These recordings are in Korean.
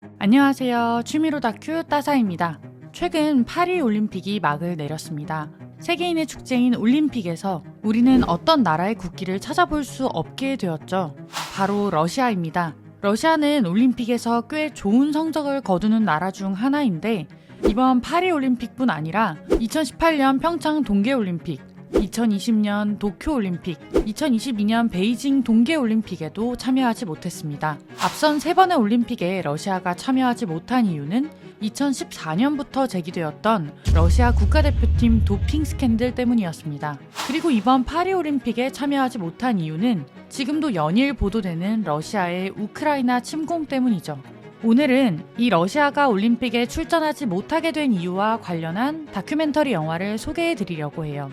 안녕하세요. 취미로 다큐 따사입니다. 최근 파리 올림픽이 막을 내렸습니다. 세계인의 축제인 올림픽에서 우리는 어떤 나라의 국기를 찾아볼 수 없게 되었죠. 바로 러시아입니다. 러시아는 올림픽에서 꽤 좋은 성적을 거두는 나라 중 하나인데 이번 파리 올림픽뿐 아니라 2018년 평창 동계올림픽, 2020년 도쿄올림픽, 2022년 베이징 동계올림픽에도 참여하지 못했습니다. 앞선 3번의 올림픽에 러시아가 참여하지 못한 이유는 2014년부터 제기되었던 러시아 국가대표팀 도핑 스캔들 때문이었습니다. 그리고 이번 파리올림픽에 참여하지 못한 이유는 지금도 연일 보도되는 러시아의 우크라이나 침공 때문이죠. 오늘은 이 러시아가 올림픽에 출전하지 못하게 된 이유와 관련한 다큐멘터리 영화를 소개해 드리려고 해요.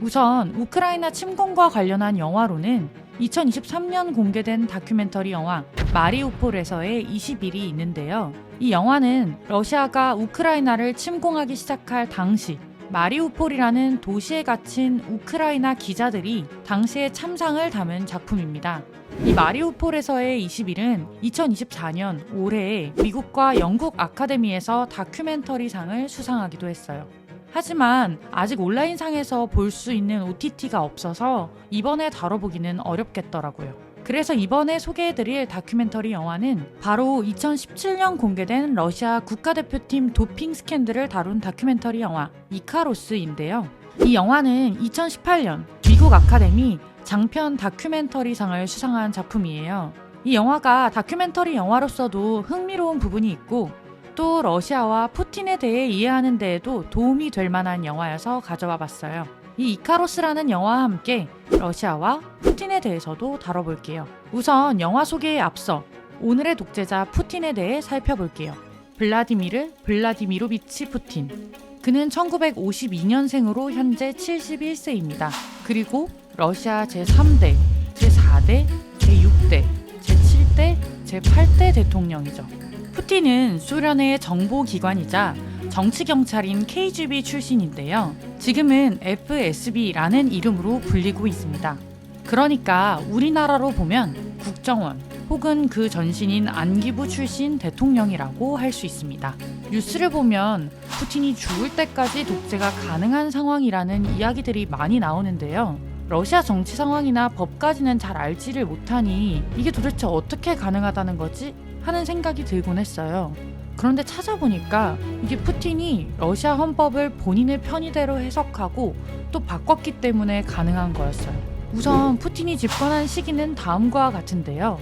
우선 우크라이나 침공과 관련한 영화로는 2023년 공개된 다큐멘터리 영화 마리우폴에서의 20일이 있는데요. 이 영화는 러시아가 우크라이나를 침공하기 시작할 당시 마리우폴이라는 도시에 갇힌 우크라이나 기자들이 당시의 참상을 담은 작품입니다. 이 마리우폴에서의 20일은 2024년 올해에 미국과 영국 아카데미에서 다큐멘터리상을 수상하기도 했어요. 하지만 아직 온라인상에서 볼 수 있는 OTT가 없어서 이번에 다뤄보기는 어렵겠더라고요. 그래서 이번에 소개해드릴 다큐멘터리 영화는 바로 2017년 공개된 러시아 국가대표팀 도핑 스캔들을 다룬 다큐멘터리 영화 이카로스인데요. 이 영화는 2018년 미국 아카데미 장편 다큐멘터리상을 수상한 작품이에요. 이 영화가 다큐멘터리 영화로서도 흥미로운 부분이 있고 또 러시아와 푸틴에 대해 이해하는 데에도 도움이 될 만한 영화여서 가져와 봤어요. 이 이카로스라는 영화와 함께 러시아와 푸틴에 대해서도 다뤄볼게요. 우선 영화 소개에 앞서 오늘의 독재자 푸틴에 대해 살펴볼게요. 블라디미르 블라디미로비치 푸틴. 그는 1952년생으로 현재 71세입니다. 그리고 러시아 제3대, 제4대, 제6대, 제7대, 제8대 대통령이죠. 푸틴은 소련의 정보기관이자 정치경찰인 KGB 출신인데요. 지금은 FSB라는 이름으로 불리고 있습니다. 그러니까 우리나라로 보면 국정원 혹은 그 전신인 안기부 출신 대통령이라고 할 수 있습니다. 뉴스를 보면 푸틴이 죽을 때까지 독재가 가능한 상황이라는 이야기들이 많이 나오는데요. 러시아 정치 상황이나 법까지는 잘 알지를 못하니 이게 도대체 어떻게 가능하다는 거지? 하는 생각이 들곤 했어요. 그런데 찾아보니까 이게 푸틴이 러시아 헌법을 본인의 편의대로 해석하고 또 바꿨기 때문에 가능한 거였어요. 우선 푸틴이 집권한 시기는 다음과 같은데요.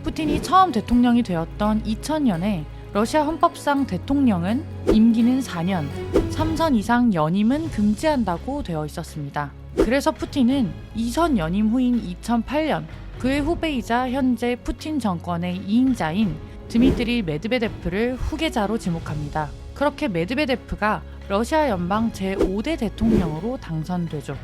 푸틴이 처음 대통령이 되었던 2000년에 러시아 헌법상 대통령은 임기는 4년, 3선 이상 연임은 금지한다고 되어 있었습니다. 그래서 푸틴은 2선 연임 후인 2008년 그의 후배이자 현재 푸틴 정권의 2인자인 드미트리 메드베데프를 후계자로 지목합니다. 그렇게 메드베데프가 러시아 연방 제5대 대통령으로 당선되죠.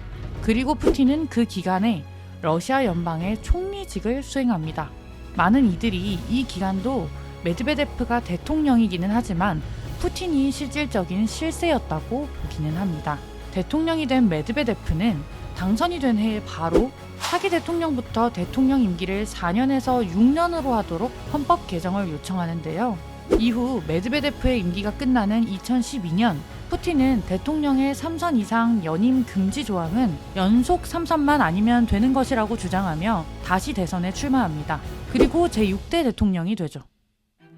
그리고 푸틴은 그 기간에 러시아 연방의 총리직을 수행합니다. 많은 이들이 이 기간도 메드베데프가 대통령이기는 하지만 푸틴이 실질적인 실세였다고 보기는 합니다. 대통령이 된 메드베데프는 당선이 된 해에 바로 차기 대통령부터 대통령 임기를 4년에서 6년으로 하도록 헌법 개정을 요청하는데요. 이후 메드베데프의 임기가 끝나는 2012년 푸틴은 대통령의 3선 이상 연임 금지 조항은 연속 3선만 아니면 되는 것이라고 주장하며 다시 대선에 출마합니다. 그리고 제6대 대통령이 되죠.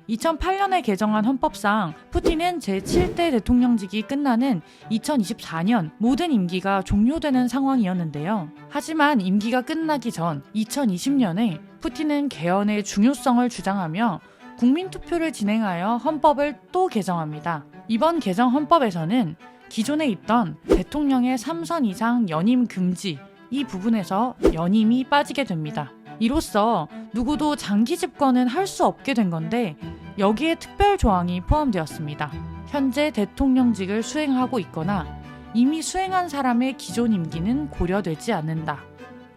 2008년에 개정한 헌법상 푸틴은 제7대 대통령직이 끝나는 2024년 모든 임기가 종료되는 상황이었는데요. 하지만 임기가 끝나기 전 2020년에 푸틴은 개헌의 중요성을 주장하며 국민투표를 진행하여 헌법을 또 개정합니다. 이번 개정 헌법에서는 기존에 있던 대통령의 3선 이상 연임 금지 이 부분에서 연임이 빠지게 됩니다. 이로써 누구도 장기 집권은 할 수 없게 된 건데 여기에 특별 조항이 포함되었습니다. 현재 대통령직을 수행하고 있거나 이미 수행한 사람의 기존 임기는 고려되지 않는다.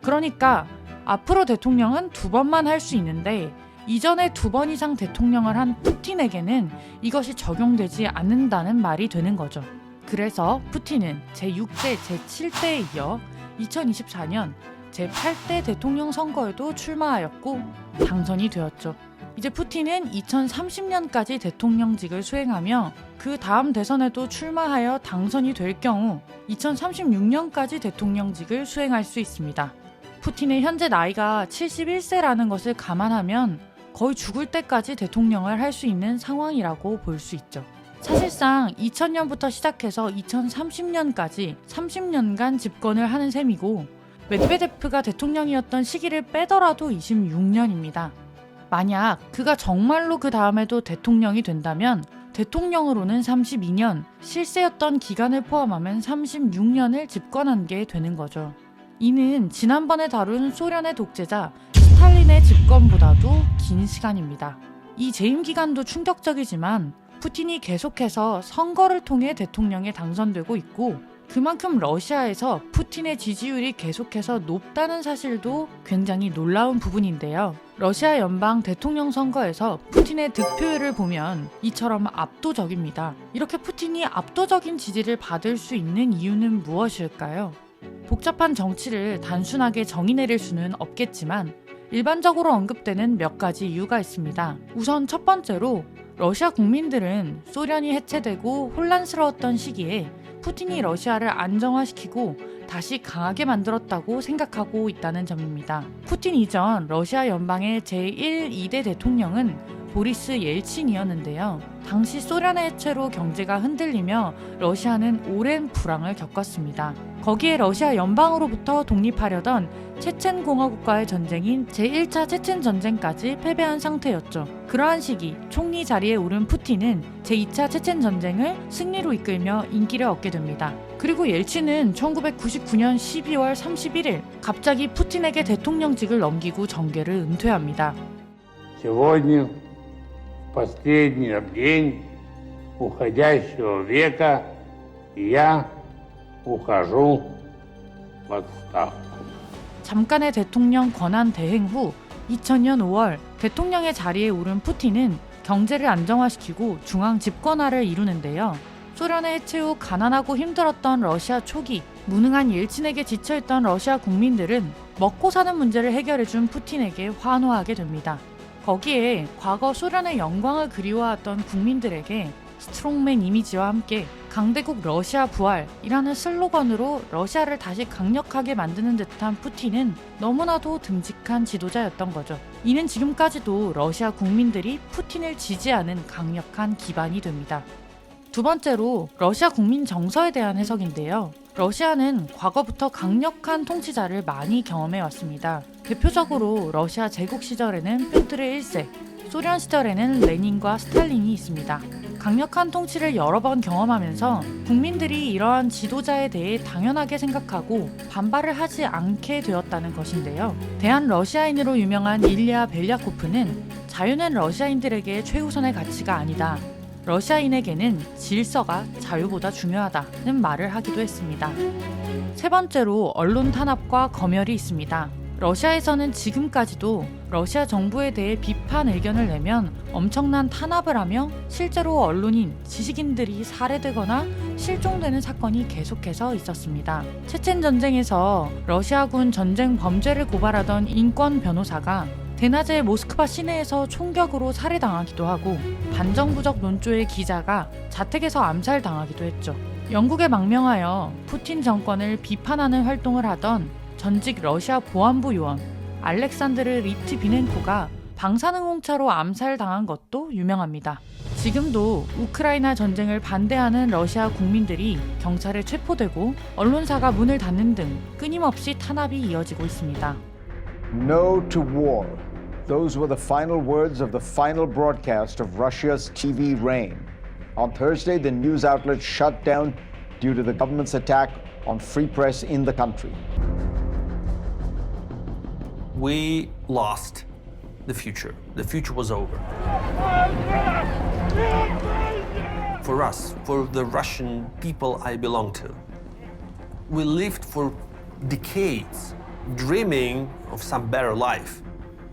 그러니까 앞으로 대통령은 2번만 할 수 있는데 이전에 2번 이상 대통령을 한 푸틴에게는 이것이 적용되지 않는다는 말이 되는 거죠. 그래서 푸틴은 제6대, 제7대에 이어 2024년 제8대 대통령 선거에도 출마하였고 당선이 되었죠. 이제 푸틴은 2030년까지 대통령직을 수행하며 그 다음 대선에도 출마하여 당선이 될 경우 2036년까지 대통령직을 수행할 수 있습니다. 푸틴의 현재 나이가 71세라는 것을 감안하면 거의 죽을 때까지 대통령을 할 수 있는 상황이라고 볼 수 있죠. 사실상 2000년부터 시작해서 2030년까지 30년간 집권을 하는 셈이고 메드베데프가 대통령이었던 시기를 빼더라도 26년입니다. 만약 그가 정말로 그 다음에도 대통령이 된다면 대통령으로는 32년, 실세였던 기간을 포함하면 36년을 집권한 게 되는 거죠. 이는 지난번에 다룬 소련의 독재자 스탈린의 집권보다도 긴 시간입니다. 이 재임 기간도 충격적이지만 푸틴이 계속해서 선거를 통해 대통령에 당선되고 있고 그만큼 러시아에서 푸틴의 지지율이 계속해서 높다는 사실도 굉장히 놀라운 부분인데요. 러시아 연방 대통령 선거에서 푸틴의 득표율을 보면 이처럼 압도적입니다. 이렇게 푸틴이 압도적인 지지를 받을 수 있는 이유는 무엇일까요? 복잡한 정치를 단순하게 정의 내릴 수는 없겠지만 일반적으로 언급되는 몇 가지 이유가 있습니다. 우선 첫 번째로 러시아 국민들은 소련이 해체되고 혼란스러웠던 시기에 푸틴이 러시아를 안정화시키고 다시 강하게 만들었다고 생각하고 있다는 점입니다. 푸틴 이전 러시아 연방의 제1, 2대 대통령은 보리스 옐친이었는데요. 당시 소련의 해체로 경제가 흔들리며 러시아는 오랜 불황을 겪었습니다. 거기에 러시아 연방으로부터 독립하려던 체첸 공화국과의 전쟁인 제1차 체첸 전쟁까지 패배한 상태였죠. 그러한 시기 총리 자리에 오른 푸틴은 제2차 체첸 전쟁을 승리로 이끌며 인기를 얻게 됩니다. 그리고 옐친은 1999년 12월 31일 갑자기 푸틴에게 대통령직을 넘기고 정계를 은퇴합니다. Сегодня, в последний день уходящего века, я ухожу в отставку. 잠깐의 대통령 권한 대행 후 2000년 5월 대통령의 자리에 오른 푸틴은 경제를 안정화시키고 중앙 집권화를 이루는데요. 소련의 해체 후 가난하고 힘들었던 러시아 초기, 무능한 옐친에게 지쳐있던 러시아 국민들은 먹고 사는 문제를 해결해준 푸틴에게 환호하게 됩니다. 거기에 과거 소련의 영광을 그리워했던 국민들에게 스트롱맨 이미지와 함께 강대국 러시아 부활이라는 슬로건으로 러시아를 다시 강력하게 만드는 듯한 푸틴은 너무나도 듬직한 지도자였던 거죠. 이는 지금까지도 러시아 국민들이 푸틴을 지지하는 강력한 기반이 됩니다. 두 번째로 러시아 국민 정서에 대한 해석인데요. 러시아는 과거부터 강력한 통치자를 많이 경험해 왔습니다. 대표적으로 러시아 제국 시절에는 페트르 1세, 소련 시절에는 레닌과 스탈린이 있습니다. 강력한 통치를 여러 번 경험하면서 국민들이 이러한 지도자에 대해 당연하게 생각하고 반발을 하지 않게 되었다는 것인데요. 대한 러시아인으로 유명한 일리아 벨야코프는 자유는 러시아인들에게 최우선의 가치가 아니다. 러시아인에게는 질서가 자유보다 중요하다는 말을 하기도 했습니다. 세 번째로 언론 탄압과 검열이 있습니다. 러시아에서는 지금까지도 러시아 정부에 대해 비판 의견을 내면 엄청난 탄압을 하며 실제로 언론인, 지식인들이 살해되거나 실종되는 사건이 계속해서 있었습니다. 체첸 전쟁에서 러시아군 전쟁 범죄를 고발하던 인권 변호사가 대낮에 모스크바 시내에서 총격으로 살해당하기도 하고 반정부적 논조의 기자가 자택에서 암살당하기도 했죠. 영국에 망명하여 푸틴 정권을 비판하는 활동을 하던 전직 러시아 보안부 요원 알렉산드르 리트비넨코가 방사능홍차로 암살당한 것도 유명합니다. 지금도 우크라이나 전쟁을 반대하는 러시아 국민들이 경찰에 체포되고 언론사가 문을 닫는 등 끊임없이 탄압이 이어지고 있습니다. No to war. Those were the final words of the final broadcast of Russia's TV reign. On Thursday, the news outlet shut down due to the government's attack on free press in the country. We lost the future. The future was over. For us, for the Russian people I belong to, we lived for decades dreaming of some better life,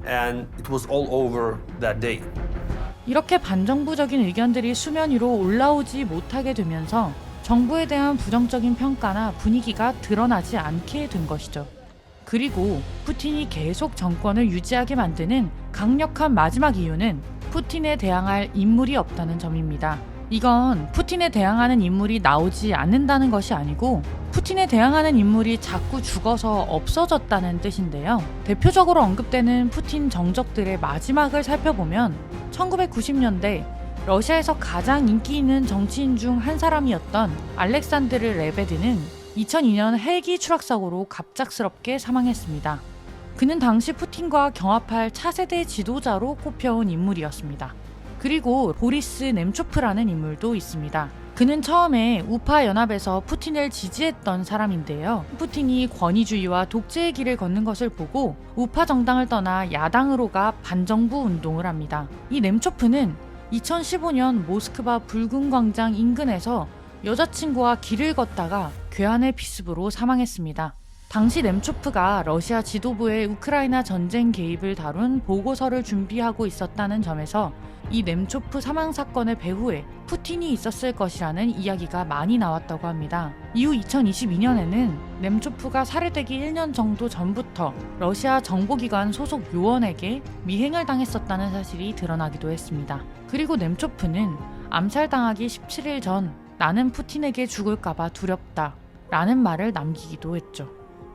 and it was all over that day. 이렇게 반정부적인 의견들이 수면 위로 올라오지 못하게 되면서 정부에 대한 부정적인 평가나 분위기가 드러나지 않게 된 것이죠. 그리고 푸틴이 계속 정권을 유지하게 만드는 강력한 마지막 이유는 푸틴에 대항할 인물이 없다는 점입니다. 이건 푸틴에 대항하는 인물이 나오지 않는다는 것이 아니고 푸틴에 대항하는 인물이 자꾸 죽어서 없어졌다는 뜻인데요. 대표적으로 언급되는 푸틴 정적들의 마지막을 살펴보면 1990년대 러시아에서 가장 인기 있는 정치인 중 한 사람이었던 알렉산드르 레베드는 2002년 헬기 추락사고로 갑작스럽게 사망했습니다. 그는 당시 푸틴과 경합할 차세대 지도자로 꼽혀온 인물이었습니다. 그리고 보리스 냄초프라는 인물도 있습니다. 그는 처음에 우파 연합에서 푸틴을 지지했던 사람인데요. 푸틴이 권위주의와 독재의 길을 걷는 것을 보고 우파 정당을 떠나 야당으로 가 반정부 운동을 합니다. 이 냄초프는 2015년 모스크바 붉은 광장 인근에서 여자친구와 길을 걷다가 괴한의 피습으로 사망했습니다. 당시 냄초프가 러시아 지도부의 우크라이나 전쟁 개입을 다룬 보고서를 준비하고 있었다는 점에서 이 냄초프 사망 사건의 배후에 푸틴이 있었을 것이라는 이야기가 많이 나왔다고 합니다. 이후 2022년에는 냄초프가 살해되기 1년 정도 전부터 러시아 정보기관 소속 요원에게 미행을 당했었다는 사실이 드러나기도 했습니다. 그리고 냄초프는 암살당하기 17일 전 나는 푸틴에게 죽을까봐 두렵다 라는 말을 남기기도 했죠.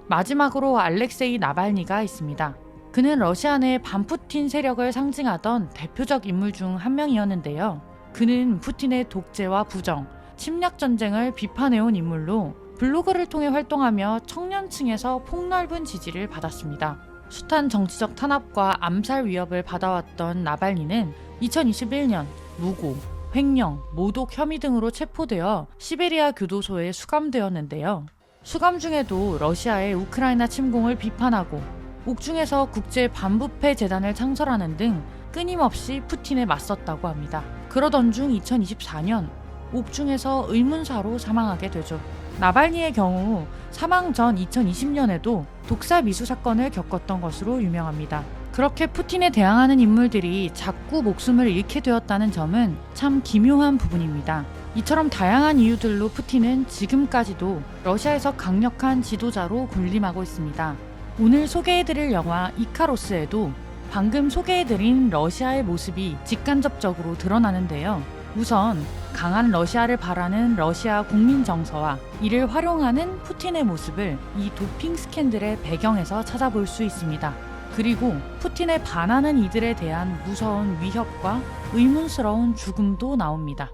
마지막으로 알렉세이 나발니가 있습니다. 그는 러시아 내 반푸틴 세력을 상징하던 대표적 인물 중 한 명이었는데요. 그는 푸틴의 독재와 부정, 침략 전쟁을 비판해온 인물로 블로그를 통해 활동하며 청년층에서 폭넓은 지지를 받았습니다. 숱한 정치적 탄압과 암살 위협을 받아왔던 나발니는 2021년 무고, 횡령, 모독 혐의 등으로 체포되어 시베리아 교도소에 수감되었는데요. 수감 중에도 러시아의 우크라이나 침공을 비판하고 옥중에서 국제 반부패 재단을 창설하는 등 끊임없이 푸틴에 맞섰다고 합니다. 그러던 중 2024년 옥중에서 의문사로 사망하게 되죠. 나발니의 경우 사망 전 2020년에도 독사 미수 사건을 겪었던 것으로 유명합니다. 그렇게 푸틴에 대항하는 인물들이 자꾸 목숨을 잃게 되었다는 점은 참 기묘한 부분입니다. 이처럼 다양한 이유들로 푸틴은 지금까지도 러시아에서 강력한 지도자로 군림하고 있습니다. 오늘 소개해드릴 영화 이카로스에도 방금 소개해드린 러시아의 모습이 직간접적으로 드러나는데요. 우선 강한 러시아를 바라는 러시아 국민 정서와 이를 활용하는 푸틴의 모습을 이 도핑 스캔들의 배경에서 찾아볼 수 있습니다. 그리고 푸틴에 반하는 이들에 대한 무서운 위협과 의문스러운 죽음도 나옵니다.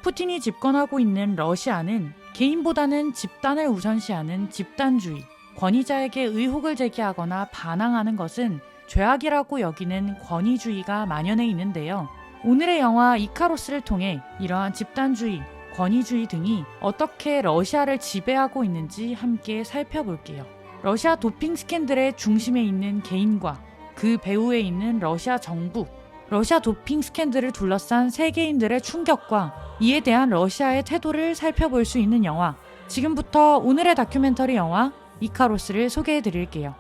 푸틴이 집권하고 있는 러시아는 개인보다는 집단을 우선시하는 집단주의, 권위자에게 의혹을 제기하거나 반항하는 것은 죄악이라고 여기는 권위주의가 만연해 있는데요. 오늘의 영화 이카로스를 통해 이러한 집단주의, 권위주의 등이 어떻게 러시아를 지배하고 있는지 함께 살펴볼게요. 러시아 도핑 스캔들의 중심에 있는 개인과 그 배후에 있는 러시아 정부, 러시아 도핑 스캔들을 둘러싼 세계인들의 충격과 이에 대한 러시아의 태도를 살펴볼 수 있는 영화. 지금부터 오늘의 다큐멘터리 영화 이카로스를 소개해 드릴게요.